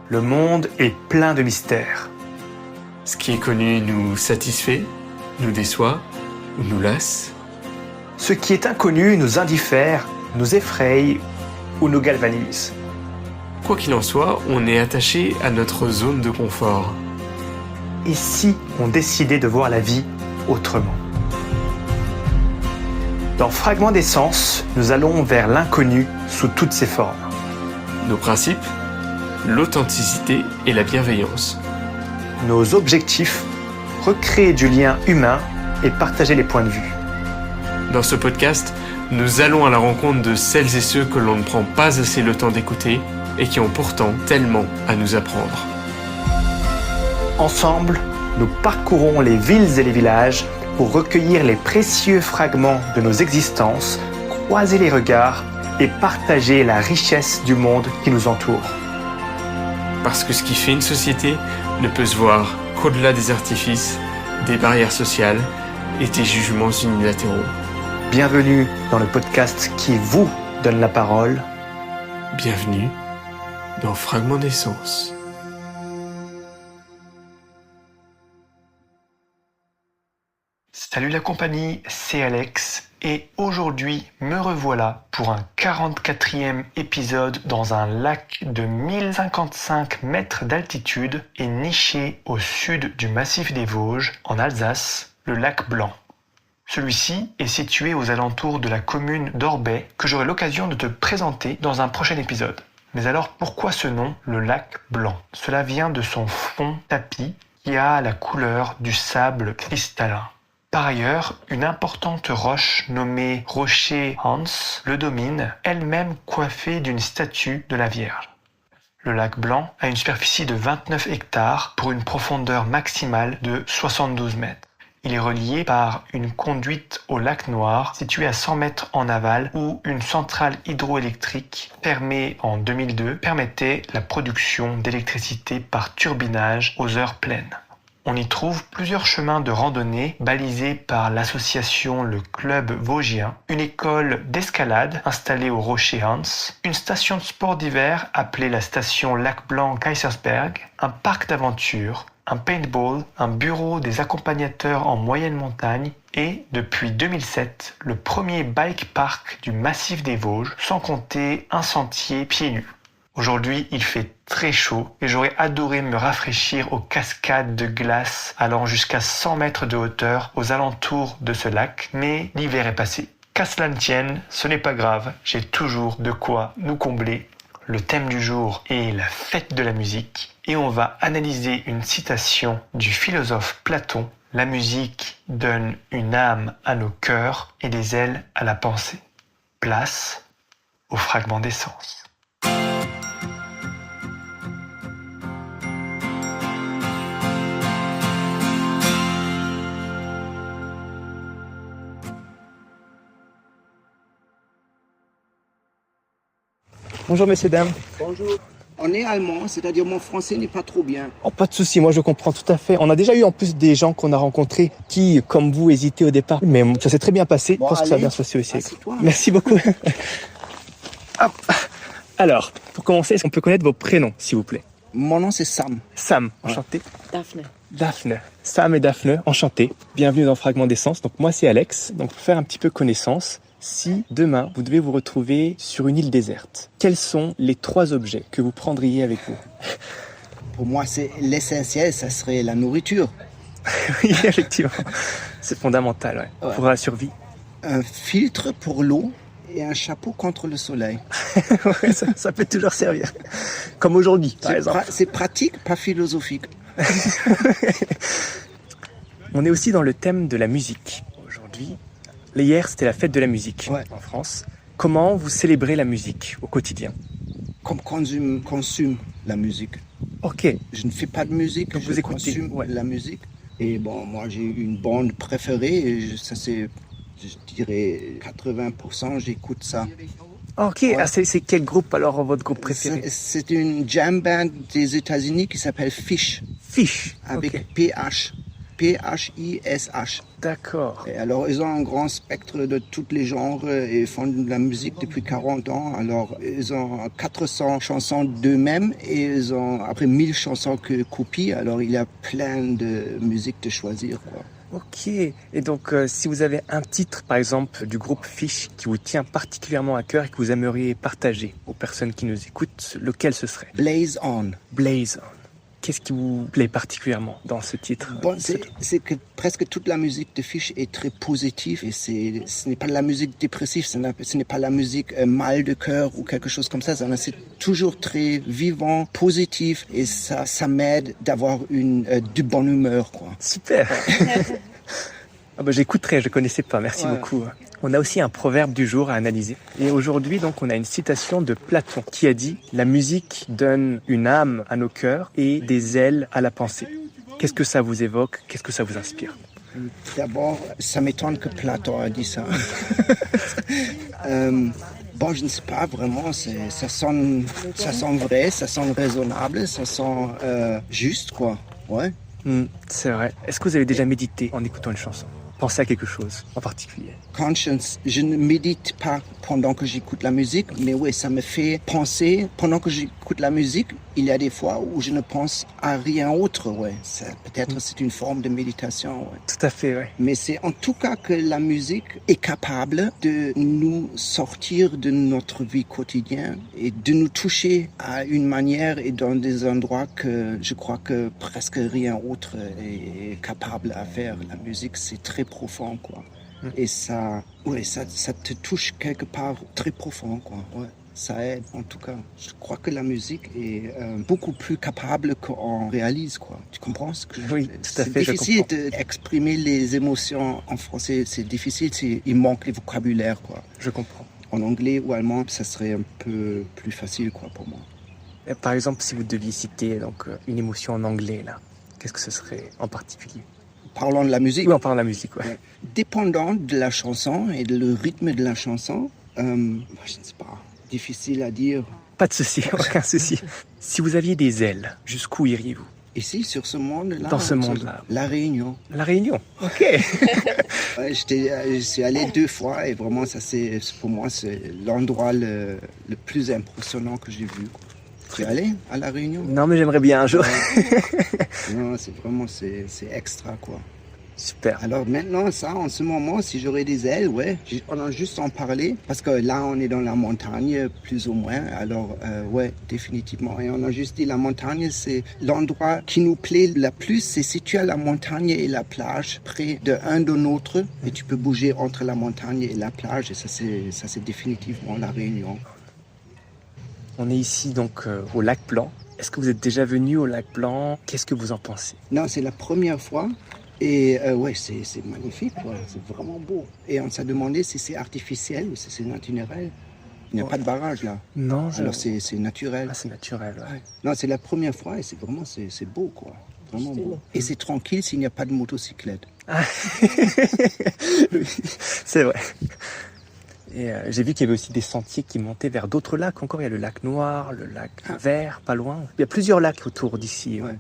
Le monde est plein de mystères. Ce qui est connu nous satisfait, nous déçoit ou nous lasse. Ce qui est inconnu nous indiffère, nous effraie ou nous galvanise. Quoi qu'il en soit, on est attaché à notre zone de confort. Et si on décidait de voir la vie autrement? Dans Fragments d'essence, nous allons vers l'inconnu sous toutes ses formes. Nos principes, l'authenticité et la bienveillance. Nos objectifs, recréer du lien humain et partager les points de vue. Dans ce podcast, nous allons à la rencontre de celles et ceux que l'on ne prend pas assez le temps d'écouter et qui ont pourtant tellement à nous apprendre. Ensemble, nous parcourons les villes et les villages pour recueillir les précieux fragments de nos existences, croiser les regards et partager la richesse du monde qui nous entoure. Parce que ce qui fait une société ne peut se voir qu'au-delà des artifices, des barrières sociales et des jugements unilatéraux. Bienvenue dans le podcast qui vous donne la parole. Bienvenue dans Fragments d'essence. Salut la compagnie, c'est Alex et aujourd'hui me revoilà pour un 44e épisode dans un lac de 1055 mètres d'altitude et niché au sud du massif des Vosges en Alsace, le lac Blanc. Celui-ci est situé aux alentours de la commune d'Orbey que j'aurai l'occasion de te présenter dans un prochain épisode. Mais alors pourquoi ce nom, le lac Blanc? Cela vient de son fond tapis qui a la couleur du sable cristallin. Par ailleurs, une importante roche nommée Rocher Hans le domine, elle-même coiffée d'une statue de la Vierge. Le lac Blanc a une superficie de 29 hectares pour une profondeur maximale de 72 mètres. Il est relié par une conduite au lac Noir situé à 100 mètres en aval où une centrale hydroélectrique fermée en 2002 permettait la production d'électricité par turbinage aux heures pleines. On y trouve plusieurs chemins de randonnée balisés par l'association Le Club Vosgien, une école d'escalade installée au Rocher Hans, une station de sport d'hiver appelée la station Lac Blanc Kaisersberg, un parc d'aventure, un paintball, un bureau des accompagnateurs en moyenne montagne et, depuis 2007, le premier bike park du massif des Vosges, sans compter un sentier pieds nus. Aujourd'hui, il fait très chaud et j'aurais adoré me rafraîchir aux cascades de glace allant jusqu'à 100 mètres de hauteur aux alentours de ce lac, mais l'hiver est passé. Qu'à cela ne tienne, ce n'est pas grave, j'ai toujours de quoi nous combler. Le thème du jour est la fête de la musique et on va analyser une citation du philosophe Platon. La musique donne une âme à nos cœurs et des ailes à la pensée. Place au fragment d'essence. Bonjour messieurs, dames. Bonjour. On est allemand, c'est-à-dire mon français n'est pas trop bien. Oh, pas de souci, moi je comprends tout à fait. On a déjà eu en plus des gens qu'on a rencontrés qui, comme vous, hésitaient au départ. Mais ça s'est très bien passé. Bon, je pense que ça va bien se passer aussi. Merci beaucoup. Hop. Alors, pour commencer, est-ce qu'on peut connaître vos prénoms, s'il vous plaît? Mon nom c'est Sam. Sam, enchanté. Daphne. Sam et Daphne, enchantés. Bienvenue dans Fragments d'essence. Donc moi c'est Alex. Donc pour faire un petit peu connaissance, si demain vous devez vous retrouver sur une île déserte, quels sont les 3 objets que vous prendriez avec vous? Pour moi c'est l'essentiel, ça serait la nourriture. Oui, effectivement. C'est fondamental, ouais. Pour la survie. Un filtre pour l'eau et un chapeau contre le soleil. Ouais, ça peut toujours servir. Comme aujourd'hui, par exemple. C'est pratique, pas philosophique. On est aussi dans le thème de la musique. Aujourd'hui, hier c'était la fête de la musique en France. Comment vous célébrez la musique au quotidien? Comme consume la musique. Ok. Je ne fais pas de musique, donc je consume la musique. Et bon, moi j'ai une bande préférée, et ça c'est, je dirais 80%, j'écoute ça. Ok, ouais. C'est quel groupe alors, votre groupe préféré? C'est une jam band des États-Unis qui s'appelle Phish. Phish. Avec PH. P-H-I-S-H. D'accord. Et alors, ils ont un grand spectre de tous les genres et font de la musique depuis 40 ans. Alors, ils ont 400 chansons d'eux-mêmes et ils ont après 1000 chansons que copient. Alors, il y a plein de musique de choisir, quoi. Ok. Et donc, si vous avez un titre, par exemple, du groupe Fish qui vous tient particulièrement à cœur et que vous aimeriez partager aux personnes qui nous écoutent, lequel ce serait? Blaze On. Blaze On. Qu'est-ce qui vous plaît particulièrement dans ce titre? Bon, c'est que presque toute la musique de Fish est très positive et ce n'est pas de la musique dépressive, ce n'est pas la musique mal de cœur ou quelque chose comme ça. C'est toujours très vivant, positif et ça m'aide d'avoir du bonne humeur, quoi. Super. Ah bah j'écouterai, je connaissais pas, merci beaucoup. On a aussi un proverbe du jour à analyser. Et aujourd'hui, donc, on a une citation de Platon qui a dit « La musique donne une âme à nos cœurs et des ailes à la pensée ». Qu'est-ce que ça vous évoque? Qu'est-ce que ça vous inspire? D'abord, ça m'étonne que Platon a dit ça. Bon, je ne sais pas vraiment, ça sonne vrai, ça sonne raisonnable, ça sonne juste, quoi. Ouais. C'est vrai. Est-ce que vous avez déjà médité en écoutant une chanson? Pensez à quelque chose en particulier? Conscience, je ne médite pas pendant que j'écoute la musique, mais oui, ça me fait penser. Pendant que j'écoute la musique, il y a des fois où je ne pense à rien autre, ouais. Peut-être c'est une forme de méditation, ouais. Tout à fait, ouais. Mais c'est en tout cas que la musique est capable de nous sortir de notre vie quotidienne et de nous toucher à une manière et dans des endroits que je crois que presque rien autre est capable à faire. La musique, c'est très profond, quoi. Et ça te touche quelque part très profond, quoi. Ouais. Ça aide, en tout cas. Je crois que la musique est beaucoup plus capable qu'on réalise, quoi. Tu comprends ce que je veux dire? Oui, tout à fait, C'est difficile d'exprimer les émotions en français. C'est difficile, il manque les vocabulaires, quoi. Je comprends. En anglais ou allemand, ça serait un peu plus facile, quoi, pour moi. Et par exemple, si vous deviez citer donc, une émotion en anglais, là, qu'est-ce que ce serait en particulier? Parlons de la musique. Oui, en parlant de la musique, ouais. Dépendant de la chanson et de le rythme de la chanson, je ne sais pas, difficile à dire. Pas de souci, aucun souci. Si vous aviez des ailes, jusqu'où iriez-vous? Ici, sur ce monde-là. Dans ce monde-là. La Réunion. La Réunion, ok. Ouais, je suis allé 2 fois et vraiment, pour moi, c'est l'endroit le plus impressionnant que j'ai vu, quoi. Tu es allé à La Réunion? Non, mais j'aimerais bien un jour. Non, c'est extra, quoi. Super. Alors maintenant, en ce moment, si j'aurais des ailes, ouais, on a juste en parlé, parce que là, on est dans la montagne, plus ou moins, alors, ouais, définitivement. Et on a juste dit, la montagne, c'est l'endroit qui nous plaît le plus, c'est si tu as la montagne et la plage près de un de l'autre, et tu peux bouger entre la montagne et la plage, et ça, c'est définitivement La Réunion. On est ici, donc, au lac Blanc. Est-ce que vous êtes déjà venu au lac Blanc? Qu'est-ce que vous en pensez? Non, c'est la première fois. Et ouais, c'est magnifique, quoi. C'est vraiment beau. Et on s'est demandé si c'est artificiel ou si c'est naturel. Il n'y a pas de barrage là. Non, alors c'est naturel. Ah, c'est naturel, ouais. Non, c'est la première fois et c'est beau, quoi. Vraiment beau. Et c'est tranquille s'il n'y a pas de motocyclette. Ah. Oui, c'est vrai. Et j'ai vu qu'il y avait aussi des sentiers qui montaient vers d'autres lacs. Encore, il y a le lac Noir, le lac Vert, pas loin. Il y a plusieurs lacs autour d'ici. Ouais.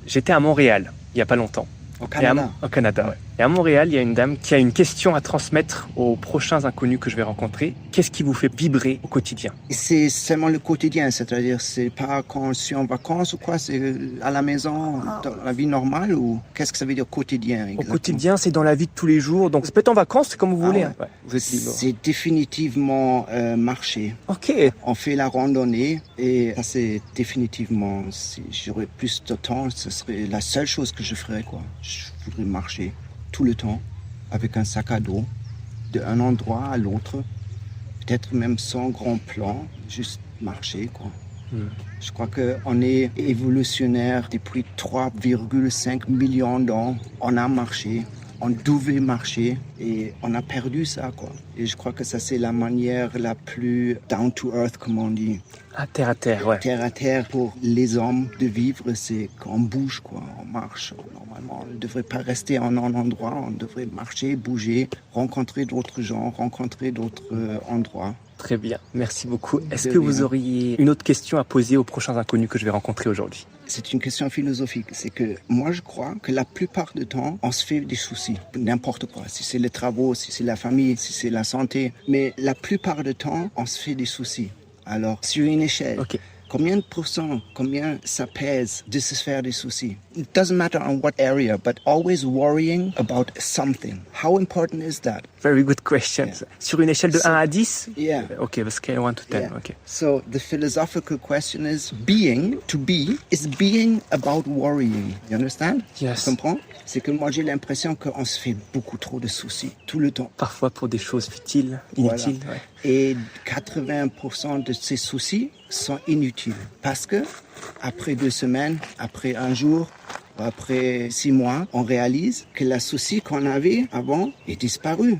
J'étais à Montréal, il n'y a pas longtemps. Au Canada. Au Canada, ouais. Et à Montréal, il y a une dame qui a une question à transmettre aux prochains inconnus que je vais rencontrer. Qu'est-ce qui vous fait vibrer au quotidien? C'est seulement le quotidien, c'est-à-dire c'est pas quand je suis en vacances ou quoi, c'est à la maison, dans la vie normale ou qu'est-ce que ça veut dire quotidien exactement? Au quotidien, c'est dans la vie de tous les jours, donc ça peut être en vacances, c'est comme vous voulez. Ouais. Ouais, vous êtes libre. C'est définitivement marcher. Ok. On fait la randonnée et ça c'est définitivement, si j'aurais plus de temps, ce serait la seule chose que je ferais, quoi. Je voudrais marcher tout le temps avec un sac à dos d'un endroit à l'autre, peut-être même sans grand plan, juste marcher, quoi. Je crois qu'on est évolutionnaire depuis 3,5 millions d'ans. On a marché, on devait marcher et on a perdu ça, quoi. Et je crois que ça, c'est la manière la plus down to earth, comme on dit. Ah, terre à terre, ouais. Terre à terre pour les hommes de vivre, c'est qu'on bouge, quoi. On marche. Normalement, on ne devrait pas rester en un endroit. On devrait marcher, bouger, rencontrer d'autres gens, rencontrer d'autres endroits. Très bien, merci beaucoup. Est-ce De que vous rien. auriez une autre question à poser aux prochains inconnus que je vais rencontrer aujourd'hui? C'est une question philosophique. C'est que moi, je crois que la plupart du temps, on se fait des soucis. N'importe quoi. Si c'est les travaux, si c'est la famille, si c'est la santé. Mais la plupart du temps, on se fait des soucis. Alors, sur une échelle, Ok. combien de pourcents, combien ça pèse de se faire des soucis? It doesn't matter on what area, but always worrying about something. How important is that? Very good question. Yeah. Sur une échelle de So- 1 à 10? Yeah. Ok, the scale 1 to 10. Yeah. Ok. So the philosophical question is being, to be, is being about worrying. You understand? Yes. Tu comprends? C'est que moi j'ai l'impression qu'on se fait beaucoup trop de soucis tout le temps. Parfois pour des choses futiles, inutiles. Ouais. Et 80% de ces soucis sont inutiles. Parce que après 2 semaines, après un jour, après 6 mois, on réalise que la souci qu'on avait avant est disparue.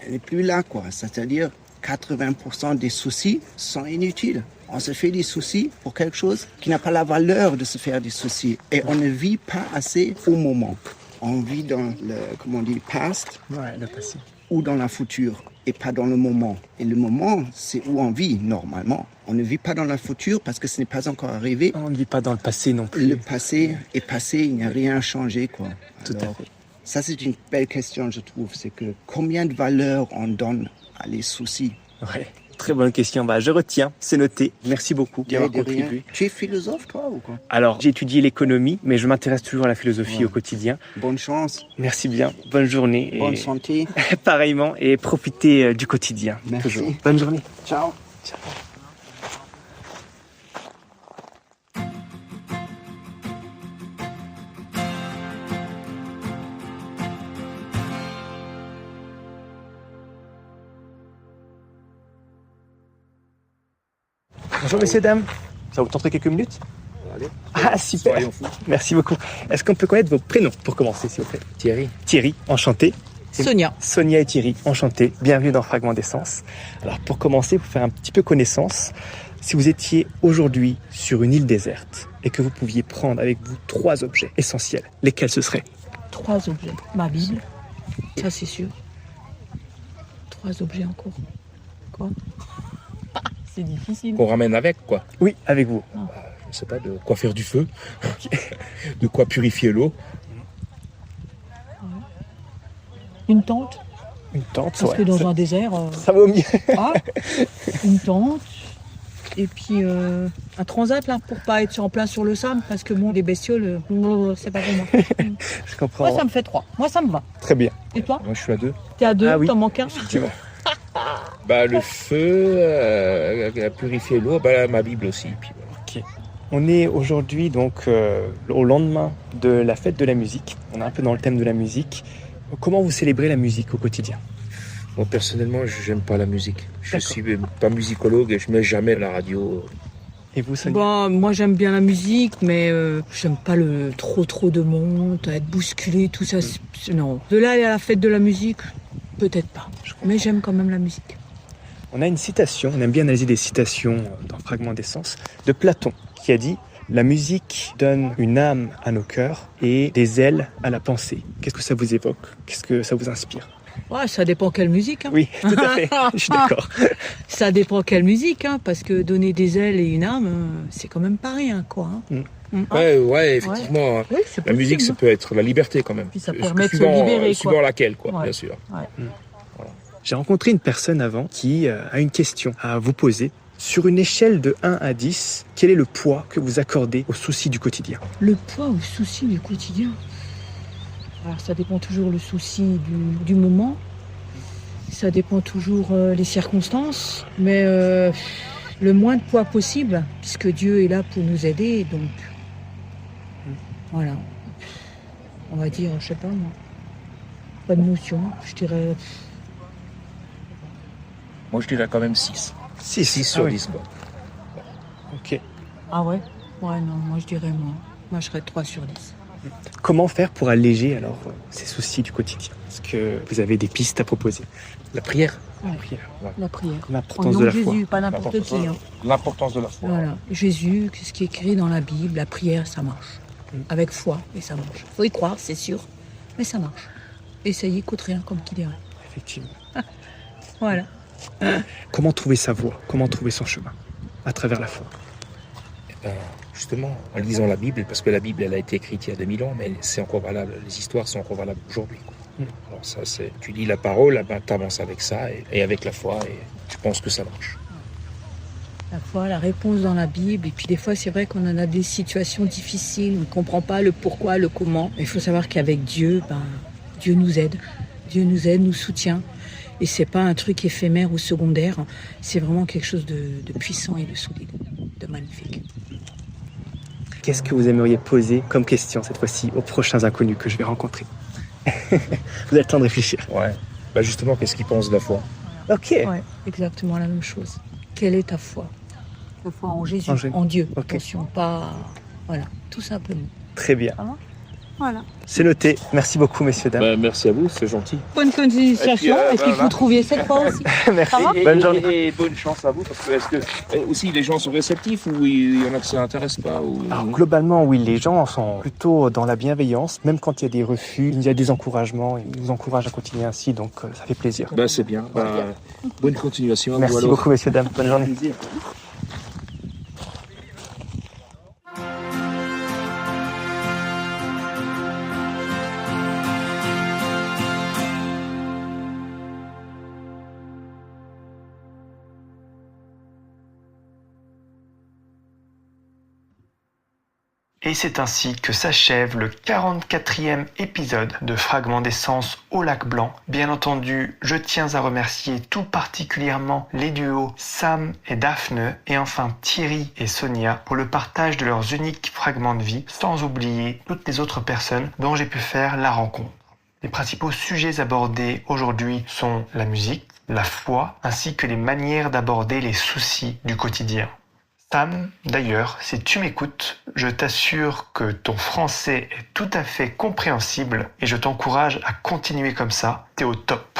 Elle n'est plus là, quoi. C'est-à-dire 80% des soucis sont inutiles. On se fait des soucis pour quelque chose qui n'a pas la valeur de se faire des soucis. Et on ne vit pas assez au moment. On vit dans le, comment on dit, past Ouais, le passé. ou dans la future et pas dans le moment. Et le moment, c'est où on vit normalement. On ne vit pas dans le futur parce que ce n'est pas encore arrivé. On ne vit pas dans le passé non plus. Le passé est passé, il n'y a rien à changer, quoi. Tout à Alors, fait. ça, c'est une belle question, je trouve. C'est que combien de valeur on donne à les soucis? Ouais. Très bonne question. Bah, je retiens, c'est noté. Merci beaucoup d'y avoir De rien. contribué. Tu es philosophe, toi, ou quoi? Alors, j'ai étudié l'économie, mais je m'intéresse toujours à la philosophie Ouais. au quotidien. Bonne chance, Merci bien. Bonne journée. bonne Et santé. pareillement, et profitez du quotidien. Merci. Toujours. Bonne journée. Ciao. Bonjour messieurs, dames. Ça vous tenterait quelques minutes? Allez, Ah, super. soyons fous. Merci beaucoup. Est-ce qu'on peut connaître vos prénoms pour commencer, s'il vous plaît? Thierry. Thierry, enchanté. Sonia. Sonia et Thierry, enchantés. Bienvenue dans Fragment d'essence. Alors, pour commencer, pour faire un petit peu connaissance, si vous étiez aujourd'hui sur une île déserte et que vous pouviez prendre avec vous 3 objets essentiels, lesquels ce seraient? 3 objets. Ma Bible, ça c'est sûr. 3 objets en cours. Quoi? C'est difficile. Qu'on ramène avec, quoi. Oui, avec vous. Je sais pas, de quoi faire du feu, de quoi purifier l'eau. Une tente, Une tente, parce ouais, que dans ça, un désert, ça vaut mieux. ah, une tente. Et puis un transat là pour pas être en plein sur le sable parce que bon les bestioles c'est pas pour moi. Je comprends. Moi ça me fait 3. Moi ça me va. Très bien. Et toi? Moi, je suis à 2. T'es à 2, Ah oui. t'en manques un. Effectivement. Bah, le feu, purifier l'eau, bah, ma Bible aussi. Puis, voilà. On est aujourd'hui donc au lendemain de la fête de la musique. On est un peu dans le thème de la musique. Comment vous célébrez la musique au quotidien? Moi, personnellement, j'aime pas la musique. Je D'accord. suis pas musicologue et je mets jamais la radio. Et vous, Sonia? Bon, moi j'aime bien la musique, mais j'aime pas le trop de monde, être bousculé, tout ça. Non. De là aller à la fête de la musique, peut-être pas. Mais j'aime quand même la musique. On a une citation, on aime bien analyser des citations dans Fragment d'essence, de Platon, qui a dit « La musique donne une âme à nos cœurs et des ailes à la pensée ». Qu'est-ce que ça vous évoque? Qu'est-ce que ça vous inspire? Ouais, ça dépend quelle musique. Hein. Oui, tout à fait, je suis d'accord. Ça dépend quelle musique, hein, parce que donner des ailes et une âme, c'est quand même pas rien, quoi. Hein. Ouais, effectivement. hein. Oui, c'est La musique, ça possible. peut être la liberté quand même. Puis ça Euh, permet de se suivant, libérer, quoi. Suivant laquelle, quoi, Ouais. bien sûr. J'ai rencontré une personne avant qui a une question à vous poser. Sur une échelle de 1 à 10, quel est le poids que vous accordez aux soucis du quotidien? Le poids ou souci du quotidien. Alors ça dépend toujours le souci du moment. Ça dépend toujours les circonstances. Mais le moins de poids possible, puisque Dieu est là pour nous aider. Donc voilà. On va dire, je sais pas moi. Pas de notion. Je dirais Moi, je dirais quand même 6. 6. 6 sur 10, quoi. Ok. ah ouais. Ouais non, moi je dirais moins. Moi je serais 3 sur 10. Comment faire pour alléger alors ces soucis du quotidien? Est-ce que vous avez des pistes à proposer? La prière. Ouais. Prière. La prière. En L'importance nom de de la foi. Jésus, pas n'importe qui. Hein. L'importance de la foi. Voilà, Jésus, ce qui est écrit dans la Bible, la prière, ça marche. Avec foi, et ça marche. Faut y croire, c'est sûr, mais ça marche. Essayez, coûte rien, comme qui dirait. Effectivement. Voilà. Comment trouver sa voie? Comment trouver son chemin à travers la foi? Justement, en lisant la Bible, parce que la Bible, elle a été écrite il y a 2000 ans, mais c'est encore valable, les histoires sont encore valables aujourd'hui, quoi. Alors ça, tu lis la parole, tu avances avec ça, et avec la foi, et tu penses que ça marche. La foi, la réponse dans la Bible. Et puis des fois, c'est vrai qu'on en a des situations difficiles, on ne comprend pas le pourquoi, le comment. Mais il faut savoir qu'avec Dieu, Dieu nous aide. Dieu nous aide, nous soutient. Et c'est pas un truc éphémère ou secondaire. C'est vraiment quelque chose de puissant et de solide, de magnifique. Qu'est-ce que vous aimeriez poser comme question cette fois-ci aux prochains inconnus que je vais rencontrer? Vous avez le temps de réfléchir. Ouais. Justement, qu'est-ce qu'ils pensent de la foi? Ok. Ouais, exactement la même chose. Quelle est ta foi? La foi en Jésus, en Dieu. Okay. Attention, pas... Voilà, tout simplement. Très bien. Voilà. C'est noté. Merci beaucoup, messieurs, dames. Merci à vous, c'est gentil. Bonne continuation. Et puis, vous trouviez cette fois aussi. Merci. Et, Bonne journée. Et bonne chance à vous, parce que est-ce que aussi les gens sont réceptifs ou il y en a que ça n'intéresse pas ou... Alors, globalement, oui, les gens sont plutôt dans la bienveillance. Même quand il y a des refus, il y a des encouragements. Ils nous encouragent à continuer ainsi, donc ça fait plaisir. C'est bien. Bonne continuation. Merci beaucoup, messieurs, dames. Bonne journée. Et c'est ainsi que s'achève le 44e épisode de Fragments d'essence au lac blanc. Bien entendu, je tiens à remercier tout particulièrement les duos Sam et Daphne et enfin Thierry et Sonia pour le partage de leurs uniques fragments de vie, sans oublier toutes les autres personnes dont j'ai pu faire la rencontre. Les principaux sujets abordés aujourd'hui sont la musique, la foi, ainsi que les manières d'aborder les soucis du quotidien. Sam, d'ailleurs, si tu m'écoutes, je t'assure que ton français est tout à fait compréhensible et je t'encourage à continuer comme ça, t'es au top.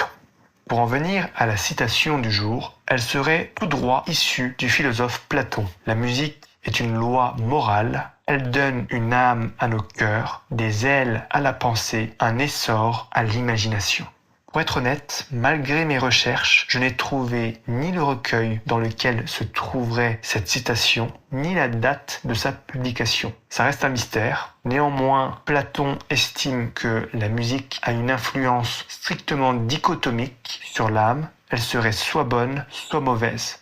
Pour en venir à la citation du jour, elle serait tout droit issue du philosophe Platon. La musique est une loi morale, elle donne une âme à nos cœurs, des ailes à la pensée, un essor à l'imagination. Pour être honnête, malgré mes recherches, je n'ai trouvé ni le recueil dans lequel se trouverait cette citation, ni la date de sa publication. Ça reste un mystère. Néanmoins, Platon estime que la musique a une influence strictement dichotomique sur l'âme. Elle serait soit bonne, soit mauvaise.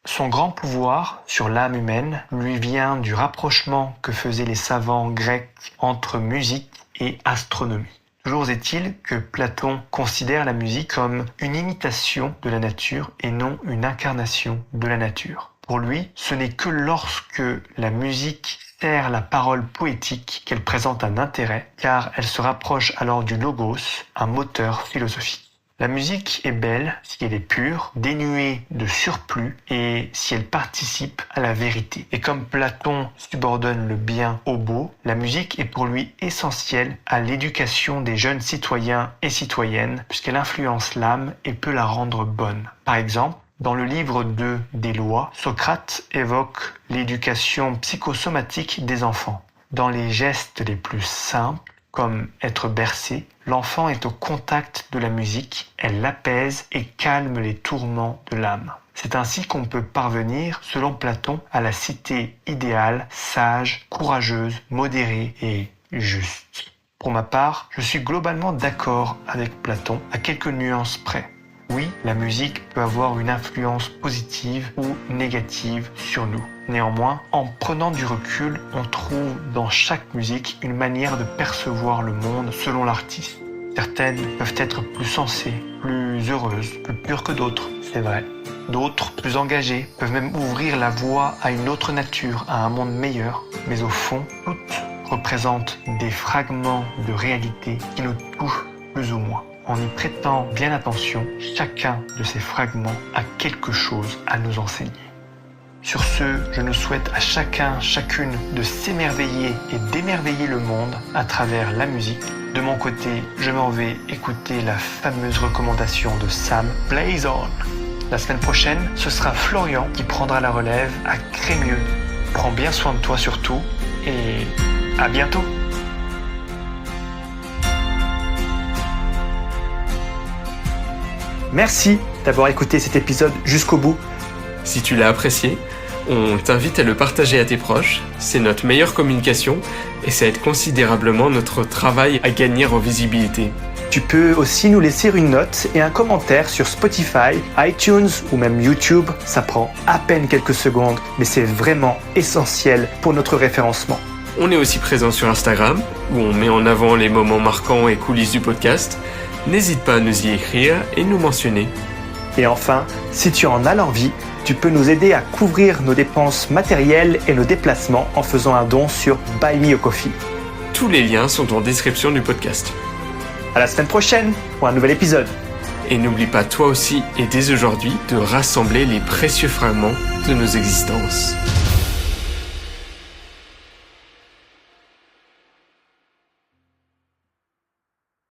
Son grand pouvoir sur l'âme humaine lui vient du rapprochement que faisaient les savants grecs entre musique et astronomie. Toujours est-il que Platon considère la musique comme une imitation de la nature et non une incarnation de la nature. Pour lui, ce n'est que lorsque la musique sert la parole poétique qu'elle présente un intérêt, car elle se rapproche alors du logos, un moteur philosophique. La musique est belle si elle est pure, dénuée de surplus et si elle participe à la vérité. Et comme Platon subordonne le bien au beau, la musique est pour lui essentielle à l'éducation des jeunes citoyens et citoyennes puisqu'elle influence l'âme et peut la rendre bonne. Par exemple, dans le livre 2 des lois, Socrate évoque l'éducation psychosomatique des enfants. Dans les gestes les plus simples, comme être bercé, l'enfant est au contact de la musique, elle l'apaise et calme les tourments de l'âme. C'est ainsi qu'on peut parvenir, selon Platon, à la cité idéale, sage, courageuse, modérée et juste. Pour ma part, je suis globalement d'accord avec Platon, à quelques nuances près. Oui, la musique peut avoir une influence positive ou négative sur nous. Néanmoins, en prenant du recul, on trouve dans chaque musique une manière de percevoir le monde selon l'artiste. Certaines peuvent être plus sensées, plus heureuses, plus pures que d'autres, c'est vrai. D'autres, plus engagées, peuvent même ouvrir la voie à une autre nature, à un monde meilleur. Mais au fond, toutes représentent des fragments de réalité qui nous touchent plus ou moins. En y prêtant bien attention, chacun de ces fragments a quelque chose à nous enseigner. Sur ce, je nous souhaite à chacun, chacune de s'émerveiller et d'émerveiller le monde à travers la musique. De mon côté, je m'en vais écouter la fameuse recommandation de Sam, Blaze On. La semaine prochaine, ce sera Florian qui prendra la relève à Crémieux. Prends bien soin de toi surtout et à bientôt. Merci d'avoir écouté cet épisode jusqu'au bout. Si tu l'as apprécié, on t'invite à le partager à tes proches, c'est notre meilleure communication et ça aide considérablement notre travail à gagner en visibilité. Tu peux aussi nous laisser une note et un commentaire sur Spotify, iTunes ou même YouTube. Ça prend à peine quelques secondes, mais c'est vraiment essentiel pour notre référencement. On est aussi présent sur Instagram, où on met en avant les moments marquants et coulisses du podcast. N'hésite pas à nous y écrire et nous mentionner. Et enfin, si tu en as l'envie, tu peux nous aider à couvrir nos dépenses matérielles et nos déplacements en faisant un don sur Buy Me a Coffee. Tous les liens sont en description du podcast. À la semaine prochaine pour un nouvel épisode. Et n'oublie pas toi aussi et dès aujourd'hui de rassembler les précieux fragments de nos existences.